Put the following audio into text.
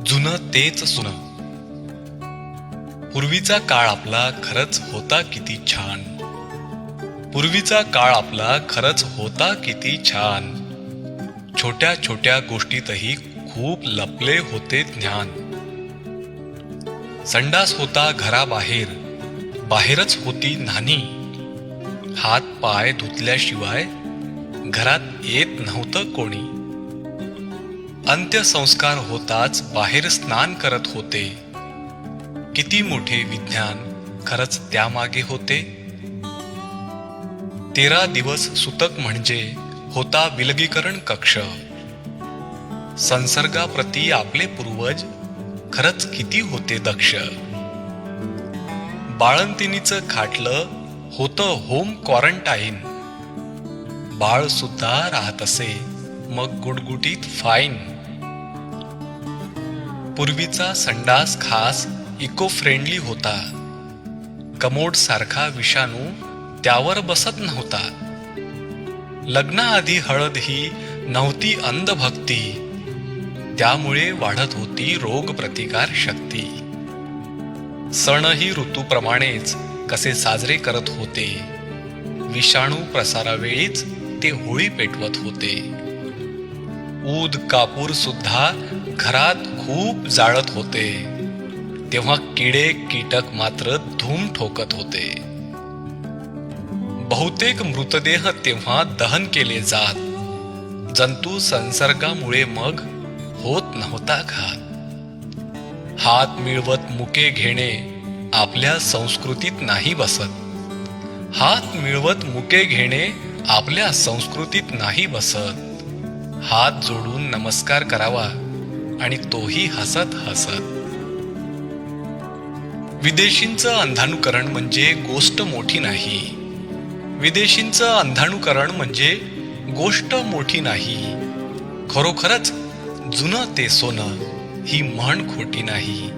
जुनं तेच सुनं. पूर्वीचा काळ आपला खरंच होता किती छान. पूर्वीचा काळ आपला खरंच होता किती छान. छोट्या छोट्या गोष्टीतही खूप लपले होते ज्ञान. संडास होता घराबाहेर, बाहेरच होती न्हाणी. हात पाय धुतल्याशिवाय घरात येत नव्हतं कोणी. अंत्यसंस्कार होताच बाहेर स्नान करत होते. किती मोठे विज्ञान खरंच त्यामागे होते. 13 दिवस सुतक म्हणजे होता विलगीकरण कक्ष. संसर्गाप्रती आपले पूर्वज खरंच किती होते दक्ष. बाळंतिणीचं खाटलं होतं होम क्वारंटाईन. बाळ सुद्धा राहत असे मग गुडगुटीत फाईन. पूर्वीचा संडास खास इको फ्रेंडली होता. कमोड सारखा विषाणू त्यावर बसत नव्हता. लग्नाआधी हळद ही नव्हती अंधभक्ती. त्यामुळे वाढत होती रोग प्रतिकार शक्ती. सणही ऋतूप्रमाणेच कसे साजरे करत होते. विषाणू प्रसारावेळीच ते होळी पेटवत होते. ऊद कापूर सुद्धा घरात खूप जाळत होते. तेव्हा किडे कीटक मात्र धूम ठोकत होते. बहुतेक मृतदेह तेव्हा दहन केले जात. जंतू संसर्गामुळे मग होत नव्हता घात. हात मिळवत मुके घेणे आपल्या संस्कृतीत नाही बसत. हात मिळवत मुके घेणे आपल्या संस्कृतीत नाही बसत. हात जोडून नमस्कार करावा आणि तोही हसत हसत. विदेशींचं अंधानुकरण म्हणजे गोष्ट मोठी नाही. विदेशींचं अंधानुकरण म्हणजे गोष्ट मोठी नाही. खरोखरच जुनं ते सोनं ही म्हण खोटी नाही.